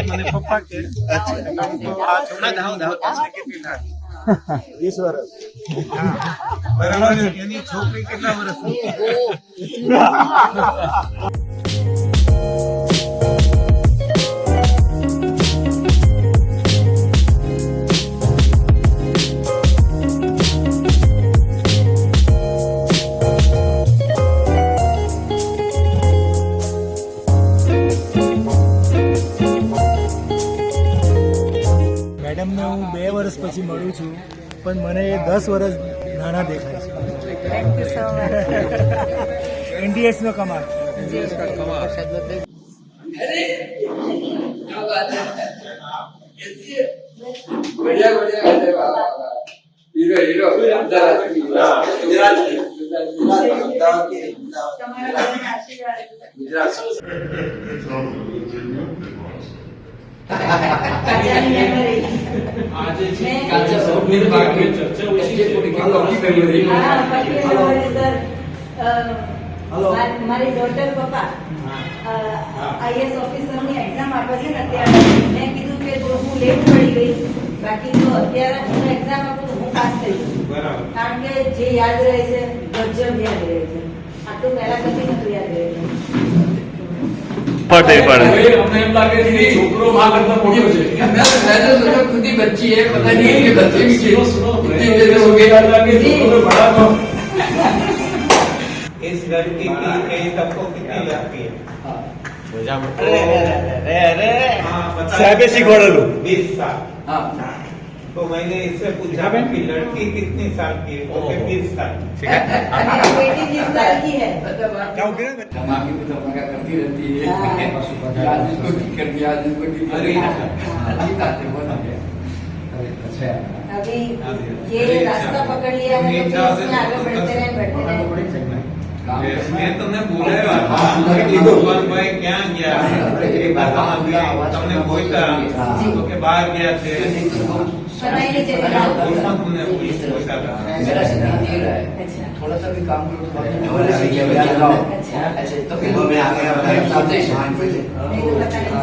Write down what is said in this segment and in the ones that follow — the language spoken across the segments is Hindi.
મને પપ્પા કે તો આ છોકરી કેટલી નાની 20 વર્ષ બરાબર એની છોકરી કેટલા વર્ષની મેડમને હું 2 વર્ષ પછી મળું છું પણ મને 10 વર્ષ નાના દેખાય છે. Thank you so much NDS નો કમાલ. बढ़िया बढ़िया अरे वाह हीरो हीरो મારી ડોટર પપ્પા IAS ઓફિસરની એક્ઝામ આપે છે ને અત્યારે મેં કીધું કે જો હું લેટ પડી ગઈ બાકી જો અત્યારે હું એક્ઝામ આપું તો હું પાસ થઈ ગઈ કારણ કે જે યાદ રહે છે ગજબ યાદ રહે છે આટલું પહેલા કદી નતું યાદ રહે हमें एम लागे कि छोकरो मां करता मोटो छे मैं तो सोचा खुद ही बच्ची है पता नहीं ये बच्चे भी छे सुनो इतनी देर हो गई लागे छोकरो बड़ा तो इस लड़की की एज आपको कितनी लगती है અરે हाँ સાહેબે શીખવાડેલું 20 साल हां तो मैंने इससे पूछा कि लड़की कितनी साल की है तो 20 साल मेरी बेटी 20 साल की है धमाके में धमाका करती रहती है आज इसको ठीक कर दिया आज इसको ठीक कर दिया अच्छी बात है बहुत अच्छा अभी ये रास्ता पकड़ लिया है तो इसमें आगे बढ़ते रहे मैं तुमने बोला भगवान भाई क्या गया तुमने बोला तो के बाहर गया थे पता ही नहीं चलेगा तुमने पूछा था मेरा सीधा दे रहा है अच्छा थोड़ा सा भी काम करो तो ऐसे तो फिर मैं आ गया नहीं तो पता नहीं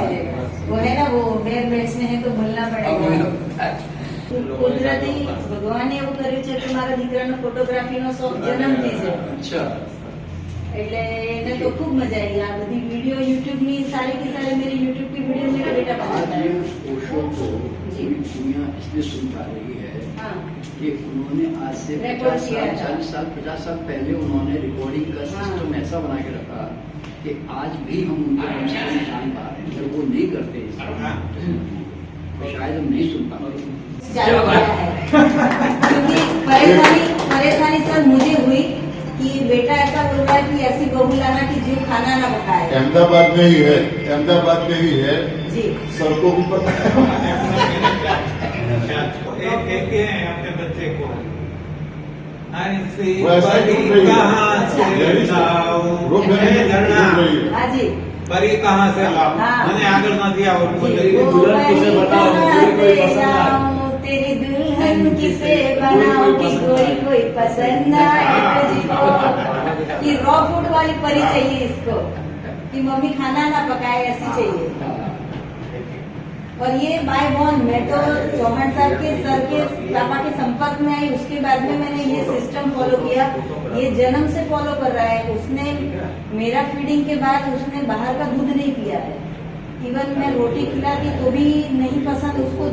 चलेगा वो है ना वो मेर बेचने हैं तो बोलना पड़ेगा કુદરતી ભગવાને એવું કર્યું છે કે મારા દીકરાનો ફોટોગ્રાફીનો શોખ જન્મથી છે अच्छा એટલે એને તો ખૂબ મજા આવી આ બધી वीडियो YouTube ની सारी की सारी मेरी YouTube की वीडियो मेरा बेटा बनाता है ओशो को पूरी दुनिया इसलिए सुन पा रही है हाँ कि उन्होंने आज से रिकॉर्ड 50 किया साल था। 40 साल 50 साल पहले उन्होंने रिकॉर्डिंग का सिस्टम ऐसा बना के रखा कि आज भी हम उनके कम से कम जान पा रहे हैं जब वो नहीं करते तो शायद हम नहीं सुन पाते चालू किया है क्योंकि परेशानी सर मुझे हुई कि बेटा ऐसा बोल रहा है कि ऐसी बहू लाना कि जो खाना ना पकाए अहमदाबाद में ही है अहमदाबाद में ही है जी सर को भी पता है एक हैं अपने बच्चे को वो ऐसा ही घूम रही है। कहाँ से लाओ रोक रही है, झरना घूम रही है। हाँ जी परी कहाँ से लाओ हाँ। मैंने आगे नहीं आवड़તું वो परी कहाँ से लाऊं, तेरी दुल्हन किसे बनाऊं कि कोई पसंद आए तुझको कि रॉ फूड वाली परी चाहिए इसको कि मम्मी खाना ना पकाए ऐसी चाहिए और ये बाय बॉर्न मैं तो चौहान साहब के सर के पापा के संपर्क में आई उसके बाद में मैंने ये सिस्टम फॉलो किया ये जन्म से फॉलो कर रहा है उसने मेरा फीडिंग के बाद उसने बाहर का दूध नहीं पिया है इवन मैं रोटी खिलाती तो भी नहीं पसंद उसको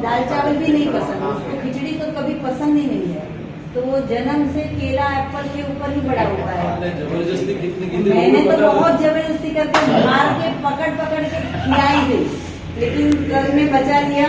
दाल चावल भी नहीं पसंद उसको खिचड़ी तो कभी पसंद ही नहीं है तो वो जन्म से केला एप्पल के ऊपर ही बड़ा हुआ है जबरदस्ती मैंने तो बहुत जबरदस्ती करके मार के पकड़ पकड़ के खिलाई थी लेकिन सर ने बचा लिया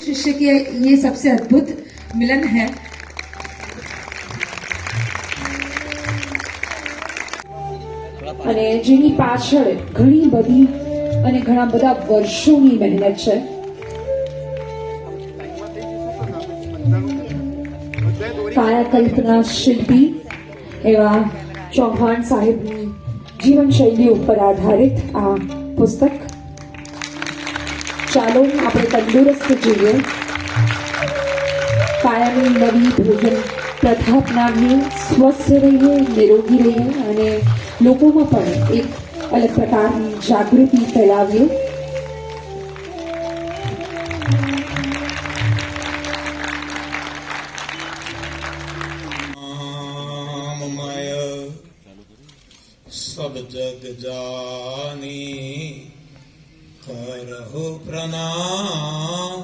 शिष्य के ये सबसे अद्भुत मिलन है। અને જેની પાછળ ઘણી બધી અને ઘણા બધા વર્ષોની મહેનત છે। કાયાકલ્પના શિલ્પી એવા ચૌહાણ સાહેબની જીવનશૈલી ઉપર આધારિત આ પુસ્તક। ચાલો આપણે તંદુરસ્ત જીવીએ, કાયમી નવી ભોજન પ્રથા અપનાવીએ, સ્વસ્થ રહીએ, નિરોગી રહીએ અને લોકોમાં પણ એક અલગ પ્રકારની જાગૃતિ ફેલાવીએ। नाममय सब जग जानी करहु प्रणाम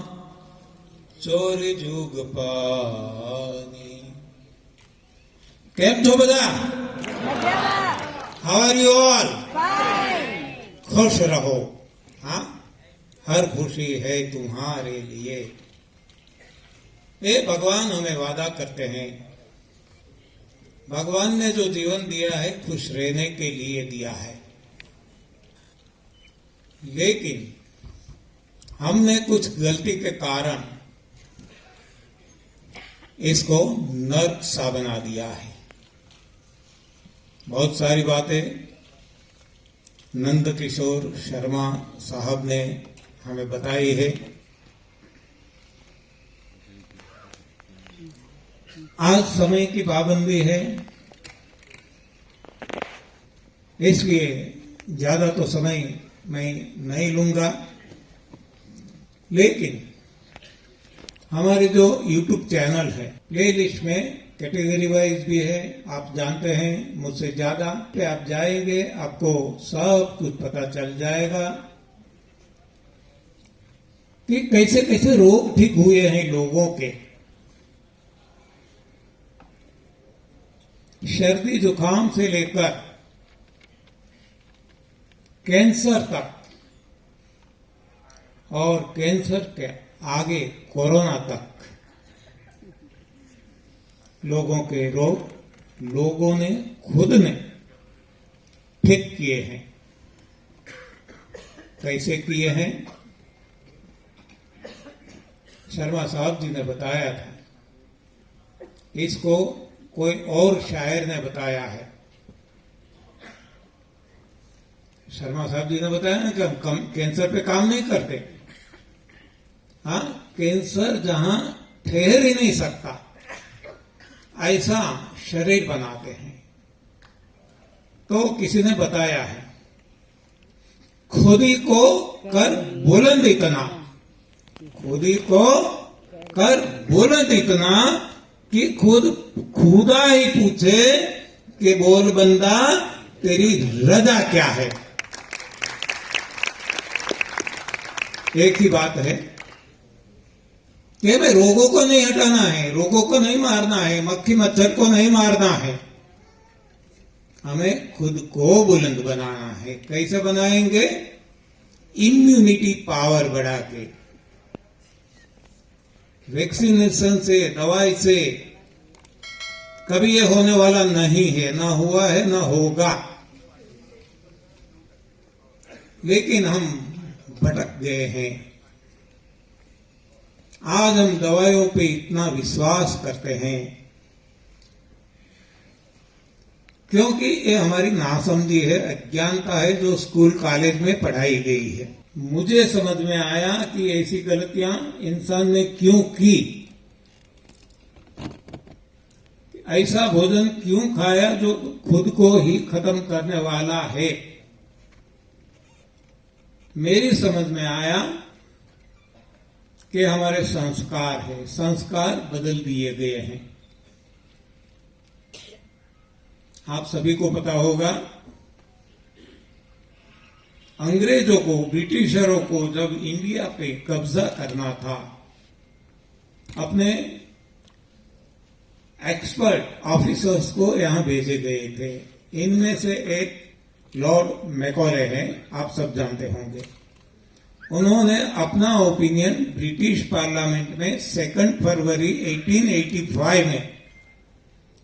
चोरी जुग पानी। કેમ છો બધા? How are you all? खुश रहो। हाँ, हर खुशी है तुम्हारे लिए। ये भगवान हमें वादा करते हैं। भगवान ने जो जीवन दिया है खुश रहने के लिए दिया है, लेकिन हमने कुछ गलती के कारण इसको नर्क सा बना दिया है। बहुत सारी बातें नंद किशोर शर्मा साहब ने हमें बताई है। आज समय की पाबंदी है, इसलिए ज्यादा तो समय मैं नहीं लूंगा, लेकिन हमारे जो YouTube चैनल है प्लेलिस्ट में कैटेगरी वाइज भी है, आप जानते हैं मुझसे ज्यादा। पे आप जाएंगे आपको सब कुछ पता चल जाएगा कि कैसे कैसे रोग ठीक हुए हैं लोगों के। सर्दी जुकाम से लेकर कैंसर तक और कैंसर के आगे कोरोना तक लोगों के रोग लोगों ने खुद ने ठीक किए हैं। कैसे किए हैं? शर्मा साहब जी ने बताया था, इसको कोई और शायर ने बताया है। शर्मा साहब जी ने बताया ना कि हम कैंसर पे काम नहीं करते। हाँ, कैंसर जहां ठहर ही नहीं सकता ऐसा शरीर बनाते हैं। तो किसी ने बताया है, खुदी को कर बुलंद इतना, खुदी को कर बुलंद इतना कि खुद खुदा ही पूछे कि बोल बंदा तेरी रजा क्या है। एक ही बात है कि भाई रोगों को नहीं हटाना है, रोगों को नहीं मारना है, मक्खी मच्छर को नहीं मारना है, हमें खुद को बुलंद बनाना है। कैसे बनाएंगे? इम्यूनिटी पावर बढ़ा के। वैक्सीनेशन से, दवाई से कभी ये होने वाला नहीं है, ना हुआ है, ना होगा। लेकिन हम भटक गए हैं। आज हम दवाइयों पे इतना विश्वास करते हैं क्योंकि ये हमारी नासमझी है, अज्ञानता है जो स्कूल कॉलेज में पढ़ाई गई है। मुझे समझ में आया कि ऐसी गलतियां इंसान ने क्यों की, ऐसा भोजन क्यों खाया जो खुद को ही खत्म करने वाला है। मेरी समझ में आया कि हमारे संस्कार है, संस्कार बदल दिए गए हैं। आप सभी को पता होगा अंग्रेजों को, ब्रिटिशरों को जब इंडिया पे कब्जा करना था, अपने एक्सपर्ट ऑफिसर्स को यहां भेजे गए थे। इनमें से एक लॉर्ड मैकॉले हैं, आप सब जानते होंगे। उन्होंने अपना ओपिनियन ब्रिटिश पार्लियामेंट में 2 फरवरी 1885 में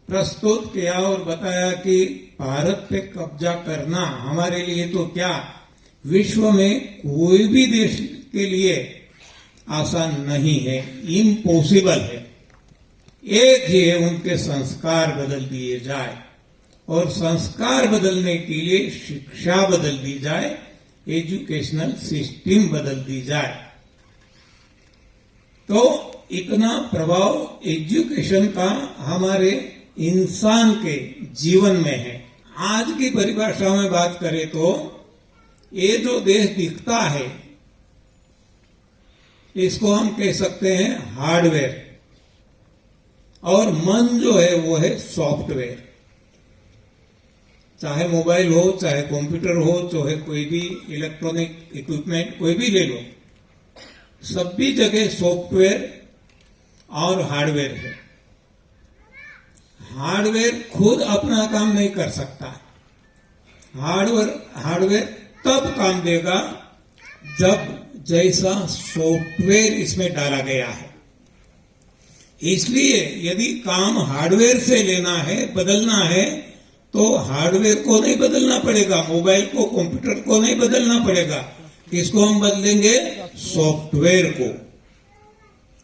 प्रस्तुत किया और बताया कि भारत पे कब्जा करना हमारे लिए तो क्या, विश्व में कोई भी देश के लिए आसान नहीं है, इम्पॉसिबल है। एक ही है, उनके संस्कार बदल दिए जाए, और संस्कार बदलने के लिए शिक्षा बदल दी जाए, एजुकेशनल सिस्टम बदल दी जाए। तो इतना प्रभाव एजुकेशन का हमारे इंसान के जीवन में है। आज की परिभाषा में बात करें तो ये जो देश दिखता है, इसको हम कह सकते हैं हार्डवेयर, और मन जो है वो है सॉफ्टवेयर। चाहे मोबाइल हो, चाहे कंप्यूटर हो, चाहे कोई भी इलेक्ट्रॉनिक इक्विपमेंट कोई भी ले लो, सभी जगह सॉफ्टवेयर और हार्डवेयर है। हार्डवेयर खुद अपना काम नहीं कर सकता। हार्डवेयर तब काम देगा जब जैसा सॉफ्टवेयर इसमें डाला गया है। इसलिए यदि काम हार्डवेयर से लेना है, बदलना है, तो हार्डवेयर को नहीं बदलना पड़ेगा, मोबाइल को, कंप्यूटर को नहीं बदलना पड़ेगा। किसको हम बदलेंगे? सॉफ्टवेयर को।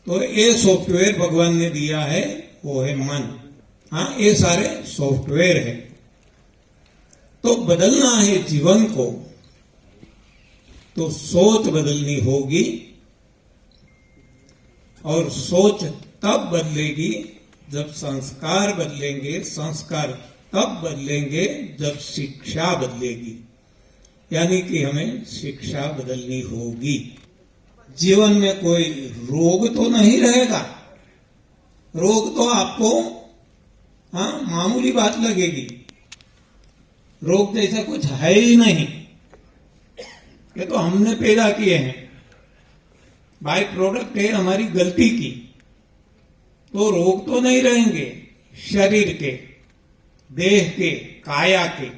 तो ये सॉफ्टवेयर भगवान ने दिया है, वो है मन। हाँ, ये सारे सॉफ्टवेयर है। तो बदलना है जीवन को, तो सोच बदलनी होगी, और सोच तब बदलेगी जब संस्कार बदलेंगे। संस्कार तब बदलेंगे जब शिक्षा बदलेगी, यानी कि हमें शिक्षा बदलनी होगी। जीवन में कोई रोग तो नहीं रहेगा। रोग तो आपको मामूली बात लगेगी। रोग जैसा कुछ है ही नहीं, ये तो हमने पैदा किए हैं, बाय प्रोडक्ट है हमारी गलती की। तो रोग तो नहीं रहेंगे शरीर के, देह के, काया के,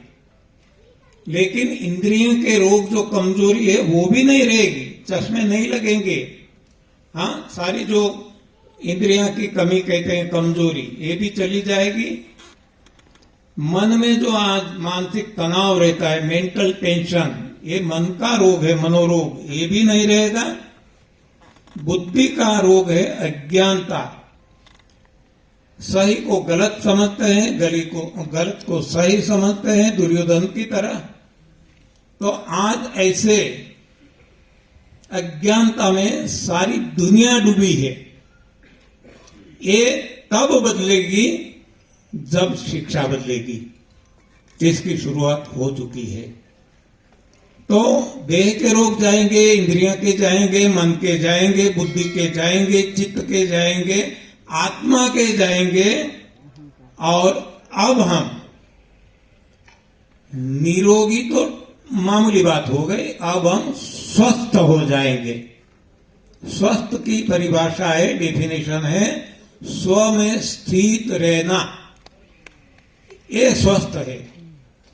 लेकिन इंद्रियों के रोग, जो कमजोरी है वो भी नहीं रहेगी। चश्मे नहीं लगेंगे। हाँ, सारी जो इंद्रियां की कमी कहते हैं, कमजोरी, ये भी चली जाएगी। मन में जो आज मानसिक तनाव रहता है, मेंटल टेंशन, ये मन का रोग है, मनोरोग, ये भी नहीं रहेगा। बुद्धि का रोग है अज्ञानता। सही को गलत समझते हैं, गलत को सही समझते हैं, दुर्योधन की तरह। तो आज ऐसे अज्ञानता में सारी दुनिया डूबी है। ये तब बदलेगी जब शिक्षा बदलेगी, जिसकी शुरुआत हो चुकी है। तो देह के रोग जाएंगे, इंद्रियों के जाएंगे, मन के जाएंगे, बुद्धि के जाएंगे, चित्त के जाएंगे, आत्मा के जाएंगे, और अब हम निरोगी तो मामूली बात हो गई, अब हम स्वस्थ हो जाएंगे। स्वस्थ की परिभाषा है, डेफिनेशन है, स्व में स्थित रहना। ये स्वस्थ है,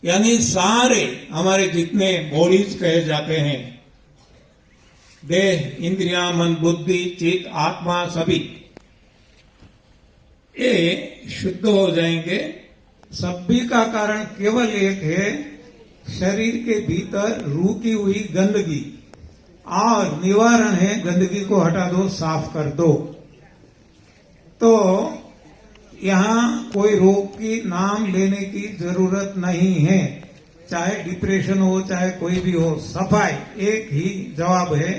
यानी सारे हमारे जितने बॉडीज कहे जाते हैं, देह, इंद्रियां, मन, बुद्धि, चित्त, आत्मा, सभी ये शुद्ध हो जाएंगे। सभी का कारण केवल एक है, शरीर के भीतर रुकी हुई गंदगी, और निवारण है गंदगी को हटा दो, साफ कर दो। तो यहां कोई रोग की नाम लेने की जरूरत नहीं है, चाहे डिप्रेशन हो, चाहे कोई भी हो, सफाई एक ही जवाब है।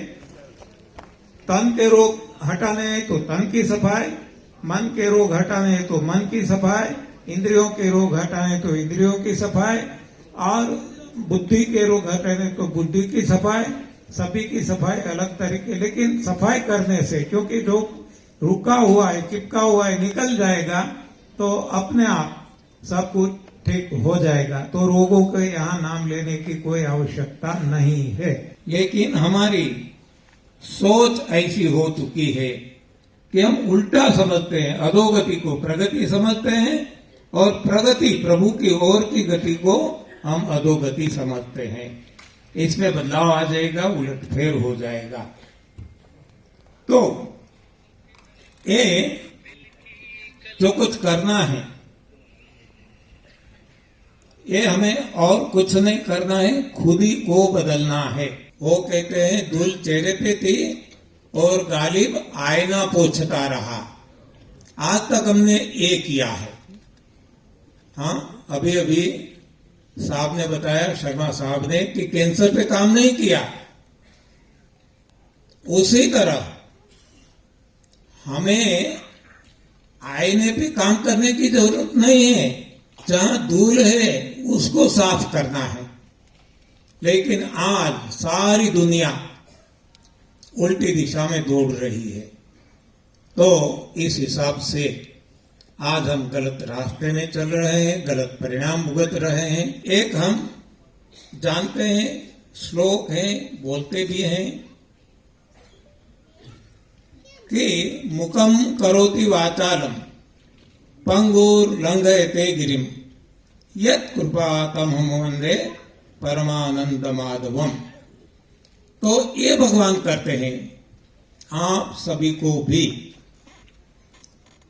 तन के रोग हटाने हैं तो तन की सफाई, मन के रोग हटाने हैं तो मन की सफाई, इंद्रियों के रोग हटाने तो इंद्रियों की सफाई, और बुद्धि के रोग हटाने तो बुद्धि की सफाई। सभी की सफाई अलग तरीके, लेकिन सफाई करने से, क्योंकि जो रुका हुआ है, चिपका हुआ है, निकल जाएगा, तो अपने आप सब कुछ ठीक हो जाएगा। तो रोगों के यहाँ नाम लेने की कोई आवश्यकता नहीं है। लेकिन हमारी सोच ऐसी हो चुकी है कि हम उल्टा समझते हैं, अधोगति को प्रगति समझते हैं और प्रगति प्रभु की ओर की गति को हम अधोगति समझते हैं। इसमें बदलाव आ जाएगा, उलटफेर हो जाएगा। तो ये जो कुछ करना है, ये हमें और कुछ नहीं करना है, खुद ही को बदलना है। वो कहते हैं धूल चेहरे पे थी और गालिब आईना पोंछता रहा। आज तक हमने ये किया है। हाँ, अभी अभी साहब ने बताया, शर्मा साहब ने, कि कैंसर पे काम नहीं किया। उसी तरह हमें आईने पे काम करने की जरूरत नहीं है। जहां धूल है उसको साफ करना है। लेकिन आज सारी दुनिया उल्टी दिशा में दौड़ रही है। तो इस हिसाब से आज हम गलत रास्ते में चल रहे हैं, गलत परिणाम भुगत रहे हैं। एक हम जानते हैं, श्लोक है, बोलते भी हैं कि मुखम करोति वाचालम पंगुर लंघयते गिरिम यत् कृपा तमहम वंदे परमानंद माधवम। तो ये भगवान करते हैं। आप सभी को भी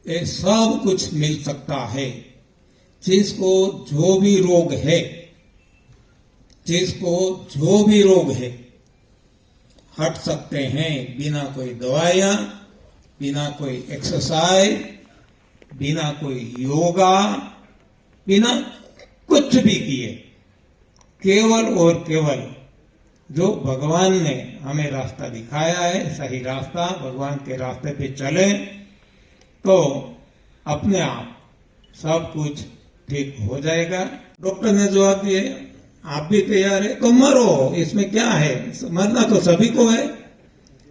ये सब कुछ मिल सकता है। जिसको जो भी रोग है, जिसको जो भी रोग है, हट सकते हैं बिना कोई दवाइयां, बिना कोई एक्सरसाइज, बिना कोई योगा, बिना कुछ भी किए। केवल और केवल जो भगवान ने हमें रास्ता दिखाया है, सही रास्ता, भगवान के रास्ते पे चले तो अपने आप सब कुछ ठीक हो जाएगा। डॉक्टर ने जवाब दिए, आप भी तैयार है तो मरो, इसमें क्या है, मरना तो सभी को है,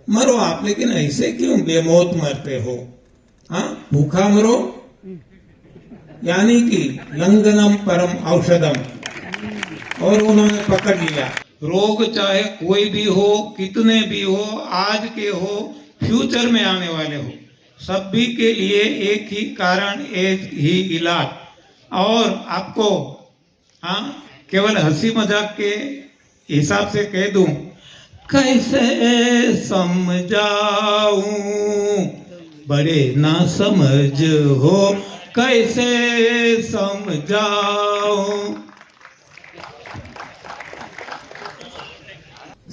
मरो आप। लेकिन ऐसे क्यों बेमौत मरते हो? हाँ, भूखा मरो, यानी कि लंघनम परम औषधम। और उन्होंने पकड़ लिया, रोग चाहे कोई भी हो, कितने भी हो, आज के हो, फ्यूचर में आने वाले हो, सभी के लिए एक ही कारण, एक ही इलाज। और आपको हाँ केवल हंसी मजाक के हिसाब से कह दूं, कैसे समझाऊं, बड़े ना समझ हो, कैसे समझाऊं।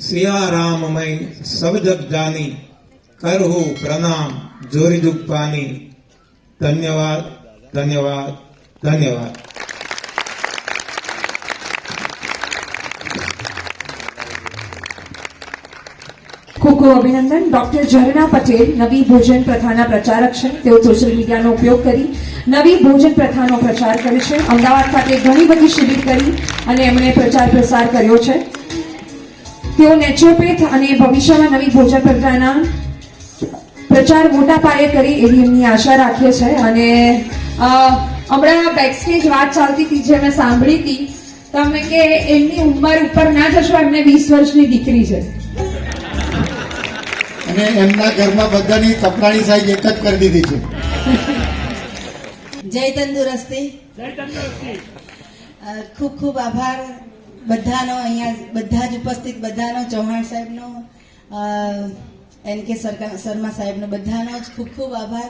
सिया राम मैं सब जग जानी, करहु प्रणाम जोरी जुग पानी। धन्यवाद, धन्यवाद, धन्यवाद। ખૂબ ખૂબ અભિનંદન. ડોક્ટર ઝરણા પટેલ નવી ભોજન પ્રથાના પ્રચારક છે. તેઓ સોશિયલ મીડિયાનો ઉપયોગ કરી નવી ભોજન પ્રથાનો પ્રચાર કરે છે. અમદાવાદ ખાતે ઘણી બધી શિબિર કરી અને એમણે પ્રચાર પ્રસાર કર્યો છે. તેઓ નેચરોપેથ અને ભવિષ્યમાં નવી ભોજન પ્રથાના પ્રચાર મોટા પાયે કરે એવી એમની આશા રાખીએ છે. અને હમણાં બેકસ્ટેજ વાત ચાલતી હતી જે મેં સાંભળી હતી, તમે કે એમની ઉંમર ઉપર ના જશો, એમને 20 વર્ષની દીકરી છે. અને એમના ઘરમાં બધાની કપડાની સાઈઝ એક જ કરી દીધી છે. જય તંદુરસ્તી. ખૂબ ખૂબ આભાર બધાનો, અહીંયા બધા જ ઉપસ્થિત બધાનો, ચૌહાણ સાહેબનો, NK શર્મા સાહેબનો, બધાનો જ ખૂબ ખૂબ આભાર.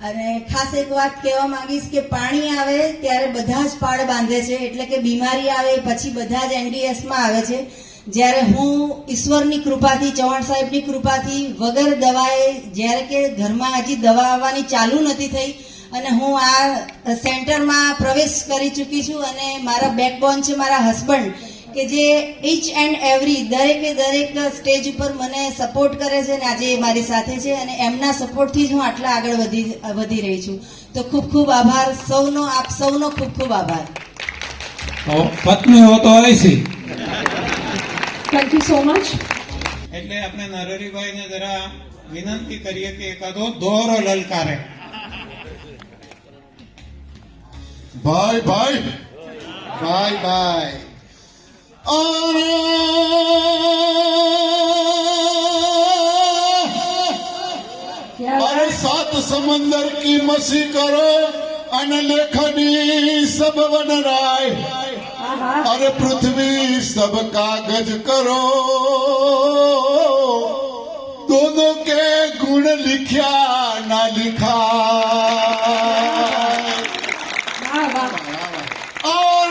અને ખાસ એક વાત કહેવા માંગીશ કે પાણી આવે ત્યારે બધા જ પાળ બાંધે છે, એટલે કે બીમારી આવે પછી બધા જ NDS-માં આવે છે. જ્યારે હું ઈશ્વરની કૃપાથી, ચૌહાણ સાહેબની કૃપાથી, વગર દવાએ, જ્યારે કે ઘરમાં હજી દવા આવવાની ચાલુ નથી થઈ અને હું આ સેન્ટરમાં પ્રવેશ કરી ચૂકી છું. અને મારા બેકબોન છે મારા હસબન્ડ, કે જે ઈચ એન્ડ એવરી દરેકે દરેક સ્ટેજ ઉપર મને સપોર્ટ કરે છે અને આજે મારી સાથે છે. અને એમના સપોર્ટથી જ હું આટલા આગળ વધી રહી છું. તો ખૂબ ખૂબ આભાર સૌનો, આપ સૌનો ખૂબ ખૂબ આભાર. પત્ની હો તો ऐसी. Thank you so much. એટલે આપણે નરહરીભાઈને જરા વિનંતી કરીએ કે એકાદો દોરો લલકારે. भाई भाई बाय बाय। क्या अरे सात समंदर की मसी करो अनलेखनी सब बन राय। आहा, अरे पृथ्वी सब कागज करो दोनों के गुण लिखा ना लिखा। वाह वाह, और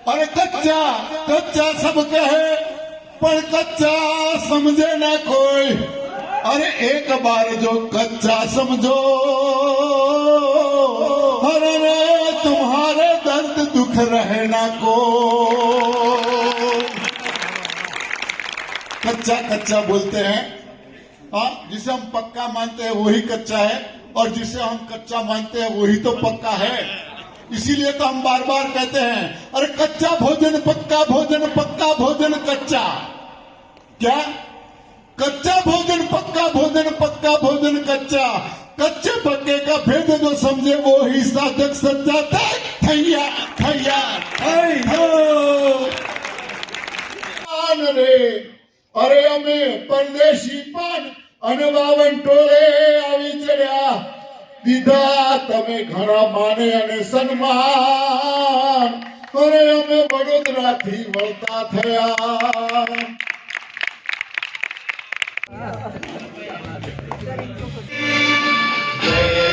अरे कच्चा कच्चा सब कहे पर कच्चा समझे ना कोई। अरे एक बार जो कच्चा समझो अरे रे तुम्हारे दर्द दुख रहे ना को। कच्चा कच्चा बोलते हैं, हाँ, जिसे हम पक्का मानते हैं वही कच्चा है और जिसे हम कच्चा मानते हैं वही तो पक्का है। इसीलिए तो हम बार बार कहते हैं अरे कच्चा भोजन पक्का भोजन, पक्का भोजन कच्चा। क्या कच्चा भोजन पक्का भोजन, पक्का भोजन कच्चा। कच्चे पक्के का भेद जो समझे वो ही साधक सच्चा। थैया थैया पान रे अरे અમે પરદેશી પાન અને 52 ટોળે આવી ચડ્યા। દીધા તમે ઘણા માને અને સન્માન। અરે અમે વડોદરાથી વળતા થયા। જય